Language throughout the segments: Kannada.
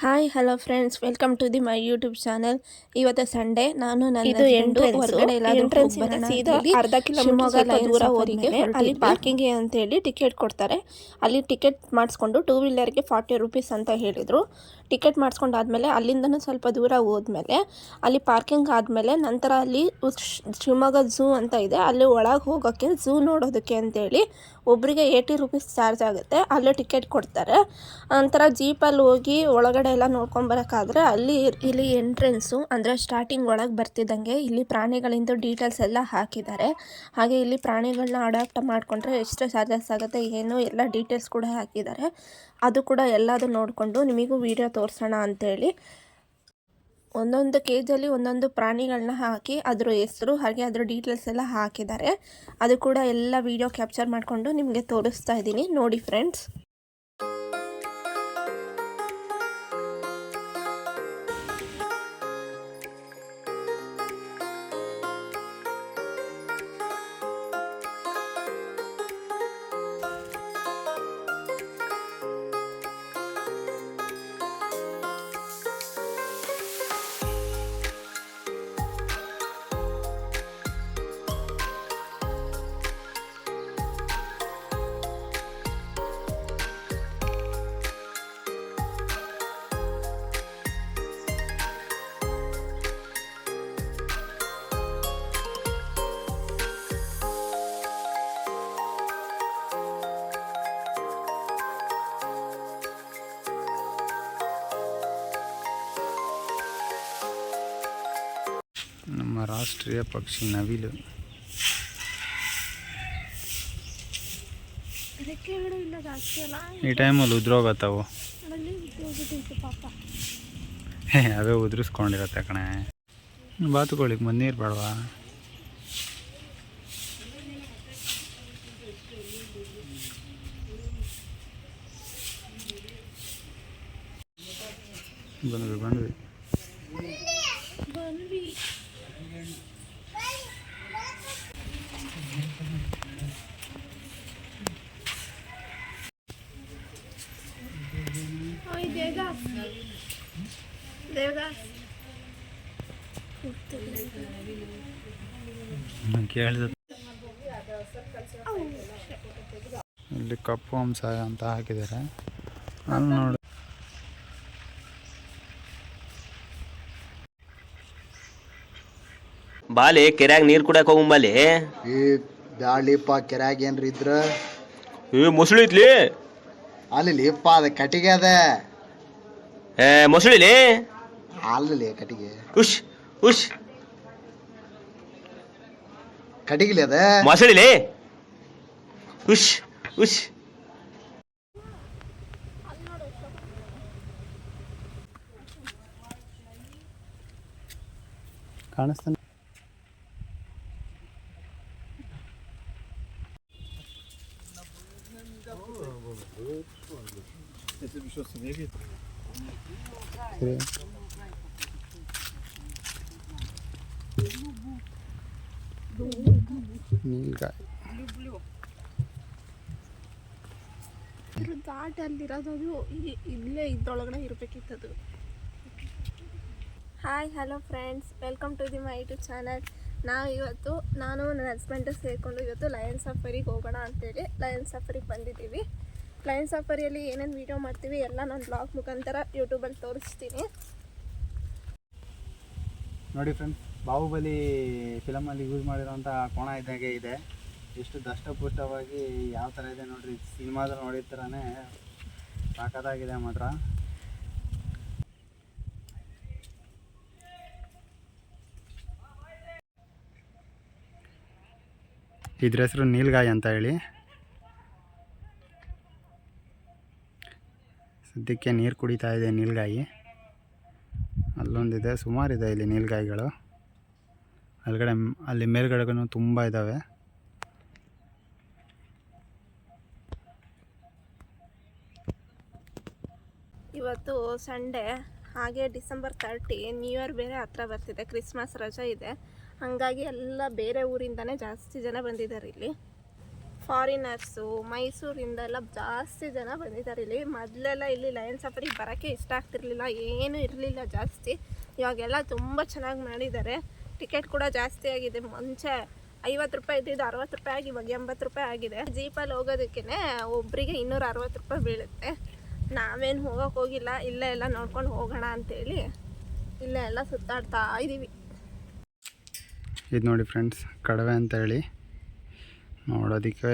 Hi hello friends, welcome to my YouTube channel. ಇವತ್ತು ಸಂಡೇ. ನಾನು ನನ್ನ ಇದು ಎಂಟ್ರೆನ್ಸ್. ಹೊರಗಡೆ ಎಂಟ್ರೆನ್ಸ್ ಇಂದ ಸೀದಾ ಅರ್ಧ ಕಿಲೋಮೀಟರ್ ಸ್ವಲ್ಪ ದೂರ ಹೋದ್ಮೇಲೆ ಅಲ್ಲಿ ಪಾರ್ಕಿಂಗ್ ಅಂತೇಳಿ ಟಿಕೆಟ್ ಕೊಡ್ತಾರೆ. ಅಲ್ಲಿ ಟಿಕೆಟ್ ಮಾಡಿಸ್ಕೊಂಡು 2 ವೀಲರ್ಗೆ 40 ರೂಪೀಸ್ ಅಂತ ಹೇಳಿದರು. ಟಿಕೆಟ್ ಮಾಡಿಸ್ಕೊಂಡಾದ್ಮೇಲೆ ಅಲ್ಲಿಂದನೂ ಸ್ವಲ್ಪ ದೂರ ಹೋದ್ಮೇಲೆ ಅಲ್ಲಿ ಪಾರ್ಕಿಂಗ್ ಆದಮೇಲೆ ನಂತರ ಅಲ್ಲಿ ಶಿವಮೊಗ್ಗ ಝೂ ಅಂತ ಇದೆ. ಅಲ್ಲಿ ಒಳಗೆ ಹೋಗೋಕ್ಕೆ, ಝೂ ನೋಡೋದಕ್ಕೆ ಅಂತೇಳಿ ಒಬ್ಬರಿಗೆ 80 ರೂಪೀಸ್ ಚಾರ್ಜ್ ಆಗುತ್ತೆ. ಅಲ್ಲೇ ಟಿಕೆಟ್ ಕೊಡ್ತಾರೆ. ನಂತರ ಜೀಪಲ್ಲಿ ಹೋಗಿ ಒಳಗಡೆ ಎಲ್ಲ ನೋಡ್ಕೊಂಬರೋಕ್ಕಾದ್ರೆ ಇಲ್ಲಿ ಎಂಟ್ರೆನ್ಸು ಅಂದರೆ ಸ್ಟಾರ್ಟಿಂಗ್ ಒಳಗೆ ಬರ್ತಿದ್ದಂಗೆ ಇಲ್ಲಿ ಪ್ರಾಣಿಗಳಿಂದ ಡೀಟೇಲ್ಸ್ ಎಲ್ಲ ಹಾಕಿದ್ದಾರೆ. ಹಾಗೆ ಇಲ್ಲಿ ಪ್ರಾಣಿಗಳನ್ನ ಅಡಾಪ್ಟ್ ಮಾಡಿಕೊಂಡ್ರೆ ಎಷ್ಟು ಚಾರ್ಜಸ್ ಆಗುತ್ತೆ ಏನು ಎಲ್ಲ ಡೀಟೇಲ್ಸ್ ಕೂಡ ಹಾಕಿದ್ದಾರೆ. ಅದು ಕೂಡ ಎಲ್ಲದು ನೋಡಿಕೊಂಡು ನಿಮಗೂ ವಿಡಿಯೋ ತೋರಿಸೋಣ ಅಂತೇಳಿ ಒಂದೊಂದು ಕೇಜಲ್ಲಿ ಒಂದೊಂದು ಪ್ರಾಣಿಗಳನ್ನ ಹಾಕಿ ಅದ್ರ ಹೆಸರು ಹಾಗೆ ಅದ್ರ ಡೀಟೇಲ್ಸ್ ಎಲ್ಲ ಹಾಕಿದ್ದಾರೆ. ಅದು ಕೂಡ ಎಲ್ಲ ವಿಡಿಯೋ ಕ್ಯಾಪ್ಚರ್ ಮಾಡಿಕೊಂಡು ನಿಮಗೆ ತೋರಿಸ್ತಾ ಇದ್ದೀನಿ, ನೋಡಿ ಫ್ರೆಂಡ್ಸ್. ನಮ್ಮ ರಾಷ್ಟ್ರೀಯ ಪಕ್ಷಿ ನವಿಲು. ಈ ಟೈಮಲ್ಲಿ ಉದ್ರೋಗತ್ತವು. ಅವೇ ಉದುರಿಸ್ಕೊಂಡಿರತ್ತೆ ಕಣೆ. ಬಾತುಕೋಳಿಗೆ ನೀರು ಬೇಡವಾ? ಬಂದ್ವಿ ಕೇಳಿದ ಇಲ್ಲಿ ಕಪ್ಪು ಹಂಸ ಅಂತ ಹಾಕಿದ್ದಾರೆ. ಅಲ್ಲಿ ನೋಡಿ, ಬಾಲಿ ಕೆರ್ಯಾಗ ನೀರ್ ಕುಡಿಯಕ್ ಹೋಗಂಬಲ್ಲಿ. ಈ ಬ್ಯಾಳಿಪ್ಪ ಕೆರ್ಯಾಗ ಏನ್ರಿ ಇದ್ರ ಮೊಸಳು ಐತ್ಲಿ. ಅಲ್ಲಿ ಅದ ಕಟಿಗೆ ಅದ. ಮೊಸಳಿಲಿ ಅಲ್ಲಿ ಕಟಿಗೆ ಉಶ್ ಉಶ್ ಕಟಿಗಿಲಿ ಅದ ಮೊಸಳಿಲಿ ಉಶ್ ಉಶ್. ಕಾಣಿಸ್ತಾನೆ. ನೀಲ್ಗಾಯಿ ದಾಟ ಅಲ್ಲಿರೋದು, ಇಲ್ಲೇ ಇದ್ದೊಳಗಡೆ ಇರಬೇಕಿತ್ತದು. Hi hello friends, welcome to my YouTube channel. ನಾನು ನನ್ನ ಹಸ್ಬೆಂಡು ಸೇರಿಕೊಂಡು ಇವತ್ತು ಲಯನ್ ಸಫರಿಗೆ ಹೋಗೋಣ ಅಂತೇಳಿ ಲಯನ್ ಸಫರಿಗೆ ಬಂದಿದ್ದೀವಿ. ಲಯನ್ ಸಫರಿಯಲ್ಲಿ ಏನೇನು ವೀಡಿಯೋ ಮಾಡ್ತೀವಿ ಎಲ್ಲ ನಾನು ಬ್ಲಾಗ್ ಮುಖಾಂತರ ಯೂಟ್ಯೂಬಲ್ಲಿ ತೋರಿಸ್ತೀನಿ. ನೋಡಿ ಫ್ರೆಂಡ್ಸ್, ಬಾಹುಬಲಿ ಫಿಲಮಲ್ಲಿ ಯೂಸ್ ಮಾಡಿರೋಂಥ ಕೋಣ ಇದ್ದಾಗೆ ಇದೆ. ಎಷ್ಟು ದಷ್ಟಪುಷ್ಟವಾಗಿ ಯಾವ ಥರ ಇದೆ ನೋಡ್ರಿ. ಸಿನಿಮಾದಲ್ಲಿ ನೋಡಿದ ಥರನೇ ಸಾಕಾಗಿದೆ ಮಾತ್ರ. ಇದ್ರ ಹೆಸರು ನೀಲ್ಗಾಯಿ ಅಂತ ಹೇಳಿ. ಸದ್ಯಕ್ಕೆ ನೀರು ಕುಡಿತಾ ಇದೆ ನೀಲ್ಗಾಯಿ. ಅಲ್ಲೊಂದಿದೆ, ಸುಮಾರಿದೆ ಇಲ್ಲಿ ನೀಲ್ಗಾಯಿಗಳು. ಅಲ್ಲಿ ಮೇಲ್ಗಡೆಗೂ ತುಂಬ ಇದ್ದಾವೆ. ಇವತ್ತು ಸಂಡೇ, ಹಾಗೆ ಡಿಸೆಂಬರ್ 30 ನ್ಯೂ ಇಯರ್ ಬೇರೆ ಹತ್ರ ಬರ್ತಿದೆ, ಕ್ರಿಸ್ಮಸ್ ರಜೆ ಇದೆ. ಹಾಗಾಗಿ ಎಲ್ಲ ಬೇರೆ ಊರಿಂದನೇ ಜಾಸ್ತಿ ಜನ ಬಂದಿದ್ದಾರೆ ಇಲ್ಲಿ. ಫಾರಿನರ್ಸು ಮೈಸೂರಿಂದ ಎಲ್ಲ ಜಾಸ್ತಿ ಜನ ಬಂದಿದ್ದಾರೆ ಇಲ್ಲಿ. ಮೊದಲೆಲ್ಲ ಇಲ್ಲಿ ಲಯನ್ ಸಫಾರಿಗೆ ಬರೋಕ್ಕೆ ಇಷ್ಟ ಆಗ್ತಿರ್ಲಿಲ್ಲ, ಏನೂ ಇರಲಿಲ್ಲ ಜಾಸ್ತಿ. ಇವಾಗೆಲ್ಲ ತುಂಬ ಚೆನ್ನಾಗಿ ಮಾಡಿದ್ದಾರೆ. ಟಿಕೆಟ್ ಕೂಡ ಜಾಸ್ತಿ ಆಗಿದೆ. ಮುಂಚೆ 50 ರೂಪಾಯಿ ಇದ್ದಿದ್ದು 60 ರೂಪಾಯಿ ಆಗಿ ಇವಾಗ 80 ರೂಪಾಯಿ ಆಗಿದೆ. ಜೀಪಲ್ಲಿ ಹೋಗೋದಕ್ಕೆ ಒಬ್ಬರಿಗೆ 260 ರೂಪಾಯಿ ಬೀಳುತ್ತೆ. ನಾವೇನು ಹೋಗೋಕೆ ಹೋಗಿಲ್ಲ, ಇಲ್ಲೇ ಎಲ್ಲ ನೋಡ್ಕೊಂಡು ಹೋಗೋಣ ಅಂತೇಳಿ ಇಲ್ಲೇ ಎಲ್ಲ ಸುತ್ತಾಡ್ತಾ ಇದ್ದೀವಿ. ಇದು ನೋಡಿ ಫ್ರೆಂಡ್ಸ್, ಕಡವೆ ಅಂತ ಹೇಳಿ ನೋಡೋದಕ್ಕೆ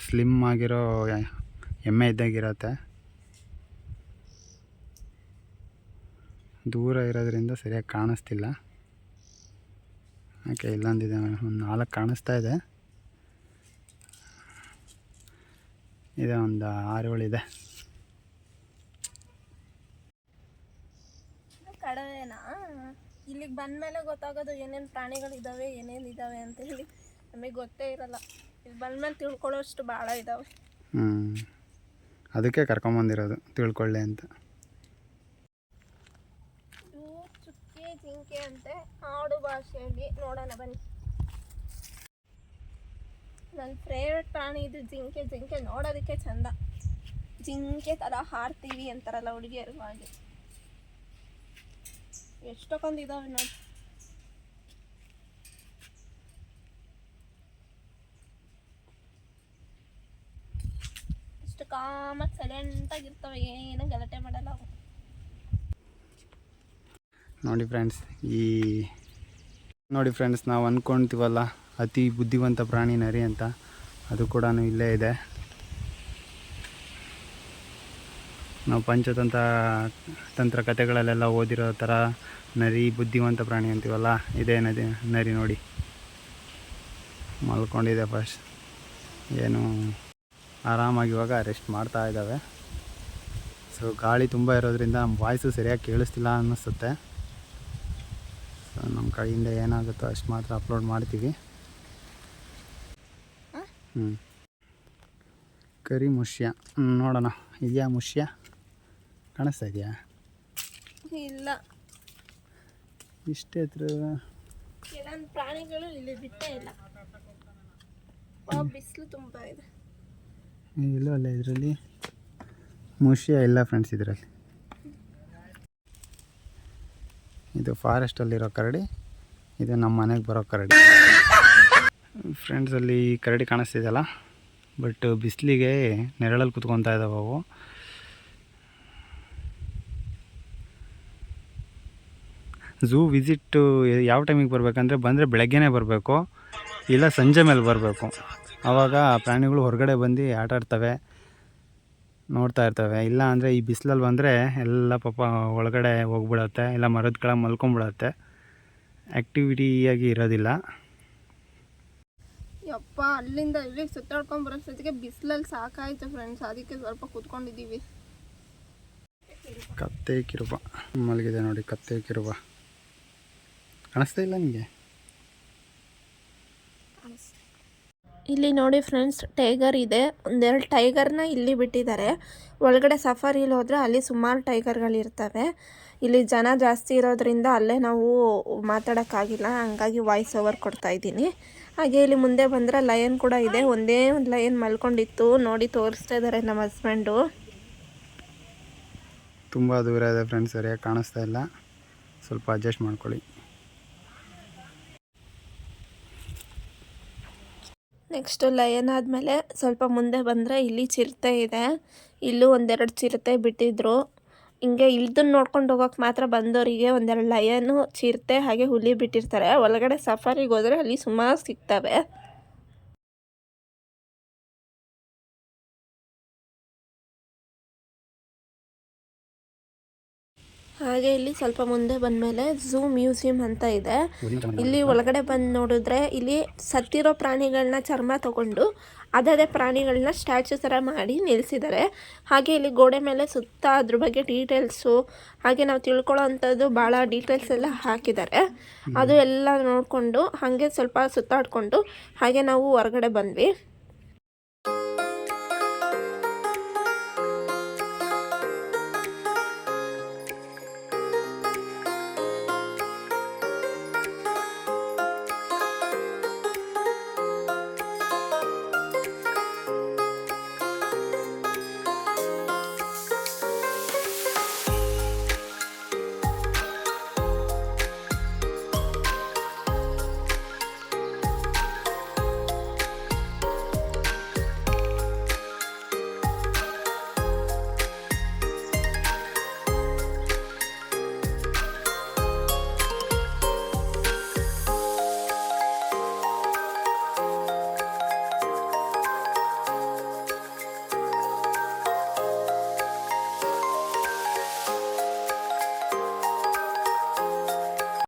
ಸ್ಲಿಮ್ ಆಗಿರೋ ಎಮ್ಮೆ ಇದ್ದಾಗಿರತ್ತೆ. ದೂರ ಇರೋದ್ರಿಂದ ಸರಿಯಾಗಿ ಕಾಣಿಸ್ತಿಲ್ಲ. ಓಕೆ, ಇಲ್ಲೊಂದಿದೆ, ಒಂದು 4 ಕಾಣಿಸ್ತಾ ಇದೆ. ಇದೆ ಒಂದು 6-7 ಇದೆ. ಕಡವೆನಾ ಇಲ್ಲಿಗೆ ಬಂದಮೇಲೆ ಗೊತ್ತಾಗೋದು ಏನೇನು ಪ್ರಾಣಿಗಳಿದ್ದಾವೆ ಏನೇನಿದ್ದಾವೆ ಅಂತ ಹೇಳಿ. ನಮಗೆ ಗೊತ್ತೇ ಇರಲ್ಲ. ಇಲ್ಲಿ ಬಂದಮೇಲೆ ತಿಳ್ಕೊಳ್ಳೋಷ್ಟು ಭಾಳ ಇದ್ದಾವೆ. ಅದಕ್ಕೆ ಕರ್ಕೊಂಬಂದಿರೋದು, ತಿಳ್ಕೊಳ್ಳಿ ಅಂತ. ಇವು ಚುಕ್ಕೆ ಜಿಂಕೆ ಅಂತೆ ಆಡು ಭಾಷೆಯಲ್ಲಿ. ನೋಡೋಣ ಬನ್ನಿ. ನನ್ನ ಫೇವ್ರೆಟ್ ಪ್ರಾಣಿ ಇದು ಜಿಂಕೆ. ಜಿಂಕೆ ನೋಡೋದಕ್ಕೆ ಚಂದ. ಜಿಂಕೆ ಥರ ಹಾರ್ತೀವಿ ಅಂತಾರಲ್ಲ ಹುಡುಗಿಯರು, ಹಾಗೆ. ಎಷ್ಟೊಂದಿದ್ದಾವೆ ನೋಡಿ. ಇಷ್ಟು ಕಾಮಾಗಿ ಸೈಲೆಂಟಾಗಿರ್ತವೆ, ಏನು ಗಲಾಟೆ ಮಾಡಲ್ಲ ಅವು. ನೋಡಿ ಫ್ರೆಂಡ್ಸ್, ನಾವು ಅಂದ್ಕೊಳ್ತೀವಲ್ಲ ಅತಿ ಬುದ್ಧಿವಂತ ಪ್ರಾಣಿ ನರಿ ಅಂತ, ಅದು ಕೂಡ ಇಲ್ಲೇ ಇದೆ. ನಾವು ಪಂಚತಂತ್ರ ಕಥೆಗಳಲ್ಲೆಲ್ಲ ಓದಿರೋ ಥರ ನರಿ ಬುದ್ಧಿವಂತ ಪ್ರಾಣಿ ಅಂತೀವಲ್ಲ, ಇದೇ ನರಿ ನೋಡಿ ಮಲ್ಕೊಂಡಿದೆ. ಫಸ್ಟ್ ಏನು ಆರಾಮಾಗಿ ಇವಾಗ ರೆಸ್ಟ್ ಮಾಡ್ತಾ ಇದ್ದಾವೆ. ಸೊ ಗಾಳಿ ತುಂಬ ಇರೋದ್ರಿಂದ ವಾಯ್ಸು ಸರಿಯಾಗಿ ಕೇಳಿಸ್ತಿಲ್ಲ ಅನ್ನಿಸುತ್ತೆ. ಸೊ ನಮ್ಮ ಕಡೆಯಿಂದ ಏನಾಗುತ್ತೋ ಅಷ್ಟು ಮಾತ್ರ ಅಪ್ಲೋಡ್ ಮಾಡ್ತೀವಿ. ಕರಿ ಮುಷ್ಯ ನೋಡೋಣ, ಇದೆಯಾ ಮುಷ್ಯ? ಕಾಣಿಸ್ತಾ ಇದೆಯಾ? ಇಲ್ಲ, ಇಷ್ಟೇ ಹತ್ರ ಕೆಲವೊಂದು ಪ್ರಾಣಿಗಳು ಇಲ್ಲಿ ಬಿಟ್ಟೇ ಇಲ್ಲ. ಬಿಸಿಲು ತುಂಬ ಇದೆ. ಇಲ್ಲೂ ಅಲ್ಲ, ಇದರಲ್ಲಿ ಮುಷ್ಯ ಇಲ್ಲ ಫ್ರೆಂಡ್ಸ್. ಇದರಲ್ಲಿ ಇದು ಫಾರೆಸ್ಟಲ್ಲಿರೋ ಕರಡಿ, ಇದು ನಮ್ಮ ಮನೆಗೆ ಬರೋ ಕರಡಿ. ಫ್ರೆಂಡ್ಸ್, ಅಲ್ಲಿ ಕರಡಿ ಕಾಣಿಸ್ತಿದೆಯಲ್ಲ, ಬಟ್ ಬಿಸಿಲಿಗೆ ನೆರಳಲ್ಲಿ ಕುತ್ಕೊತಾ ಇದ್ದಾವೆ ಅವು. ಝೂ ವಿಸಿಟ್ಟು ಯಾವ ಟೈಮಿಗೆ ಬರಬೇಕಂದ್ರೆ, ಬಂದರೆ ಬೆಳಗ್ಗೆನೇ ಬರಬೇಕು, ಇಲ್ಲ ಸಂಜೆ ಮೇಲೆ ಬರಬೇಕು. ಆವಾಗ ಪ್ರಾಣಿಗಳು ಹೊರಗಡೆ ಬಂದು ಆಟ ಆಡ್ತವೆ, ನೋಡ್ತಾ ಇರ್ತವೆ. ಇಲ್ಲ ಅಂದರೆ ಈ ಬಿಸಿಲಲ್ಲಿ ಬಂದರೆ ಎಲ್ಲ ಪಾಪ ಒಳಗಡೆ ಹೋಗ್ಬಿಡತ್ತೆ, ಇಲ್ಲ ಮರದ ಕೆಳಗೆ ಮಲ್ಕೊಂಡ್ಬಿಡತ್ತೆ, ಆ್ಯಕ್ಟಿವಿಟಿಯಾಗಿ ಇರೋದಿಲ್ಲ. ಯಪ್ಪ, ಅಲ್ಲಿಂದ ಇಲ್ಲಿಗೆ ಸುತ್ತಾಡ್ಕೊಂಡು ಬರೋಷ್ಟೊತ್ತಿಗೆ ಬಿಸಿಲಲ್ಲಿ ಸಾಕಾಯ್ತು ಫ್ರೆಂಡ್ಸ್. ಅದಕ್ಕೆ ಸ್ವಲ್ಪ ಕೂತ್ಕೊಂಡಿದ್ದೀವಿ. ಕತ್ತೆ ಕಿರುಬ ಮಲಗಿದೆ ನೋಡಿ, ಕತ್ತೆ ಕಿರುಬ ಕಾಣಿಸ್ತಾ ಇಲ್ಲ ನಿಮಗೆ? ಇಲ್ಲಿ ನೋಡಿ ಫ್ರೆಂಡ್ಸ್, ಟೈಗರ್ ಇದೆ. ಒಂದೆರಡು ಟೈಗರ್ನ ಇಲ್ಲಿ ಬಿಟ್ಟಿದ್ದಾರೆ. ಒಳಗಡೆ ಸಫಾರಿಲಿ ಹೋದರೆ ಅಲ್ಲಿ ಸುಮಾರು ಟೈಗರ್ಗಳಿರ್ತವೆ. ಇಲ್ಲಿ ಜನ ಜಾಸ್ತಿ ಇರೋದ್ರಿಂದ ಅಲ್ಲೇ ನಾವು ಮಾತಾಡೋಕ್ಕಾಗಿಲ್ಲ, ಹಂಗಾಗಿ ವಾಯ್ಸ್ ಓವರ್ ಕೊಡ್ತಾ ಇದ್ದೀನಿ. ಹಾಗೆ ಇಲ್ಲಿ ಮುಂದೆ ಬಂದರೆ ಲಯನ್ ಕೂಡ ಇದೆ. ಒಂದೇ ಒಂದು ಲಯನ್ ಮಲ್ಕೊಂಡಿತ್ತು, ನೋಡಿ ತೋರಿಸ್ತಾ ಇದ್ದಾರೆ ನಮ್ಮ ಹಸ್ಬೆಂಡು. ತುಂಬ ದೂರ ಇದೆ ಫ್ರೆಂಡ್ಸ್, ಸರಿಯಾಗಿ ಕಾಣಿಸ್ತಾ ಇಲ್ಲ, ಸ್ವಲ್ಪ ಅಡ್ಜಸ್ಟ್ ಮಾಡ್ಕೊಳ್ಳಿ. ನೆಕ್ಸ್ಟು ಲಯನ್ ಆದಮೇಲೆ ಸ್ವಲ್ಪ ಮುಂದೆ ಬಂದರೆ ಇಲ್ಲಿ ಚಿರತೆ ಇದೆ. ಇಲ್ಲೂ ಒಂದೆರಡು ಚಿರತೆ ಬಿಟ್ಟಿದ್ರು. ಹಿಂಗೆ ಇಲ್ದನ್ನು ನೋಡ್ಕೊಂಡು ಹೋಗೋಕೆ ಮಾತ್ರ ಬಂದವರಿಗೆ ಒಂದೆರಡು ಲಯನು, ಚಿರತೆ ಹಾಗೆ ಹುಲಿ ಬಿಟ್ಟಿರ್ತಾರೆ. ಒಳಗಡೆ ಸಫಾರಿಗೆ ಹೋದರೆ ಅಲ್ಲಿ ಸುಮಾರು ಸಿಗ್ತವೆ. ಹಾಗೆ ಇಲ್ಲಿ ಸ್ವಲ್ಪ ಮುಂದೆ ಬಂದಮೇಲೆ ಝೂ ಮ್ಯೂಸಿಯಂ ಅಂತ ಇದೆ. ಇಲ್ಲಿ ಒಳಗಡೆ ಬಂದು ನೋಡಿದ್ರೆ ಇಲ್ಲಿ ಸತ್ತಿರೋ ಪ್ರಾಣಿಗಳನ್ನ ಚರ್ಮ ತಗೊಂಡು ಅದೇ ಪ್ರಾಣಿಗಳನ್ನ ಸ್ಟ್ಯಾಚು ಥರ ಮಾಡಿ ನಿಲ್ಲಿಸಿದ್ದಾರೆ. ಹಾಗೆ ಇಲ್ಲಿ ಗೋಡೆ ಮೇಲೆ ಸುತ್ತ ಅದ್ರ ಬಗ್ಗೆ ಡೀಟೇಲ್ಸು, ಹಾಗೆ ನಾವು ತಿಳ್ಕೊಳ್ಳೋ ಅಂಥದ್ದು ಭಾಳ ಡೀಟೇಲ್ಸ್ ಎಲ್ಲ ಹಾಕಿದ್ದಾರೆ. ಅದು ಎಲ್ಲ ನೋಡಿಕೊಂಡು ಹಾಗೆ ಸ್ವಲ್ಪ ಸುತ್ತಾಡಿಕೊಂಡು ಹಾಗೆ ನಾವು ಹೊರಗಡೆ ಬಂದ್ವಿ.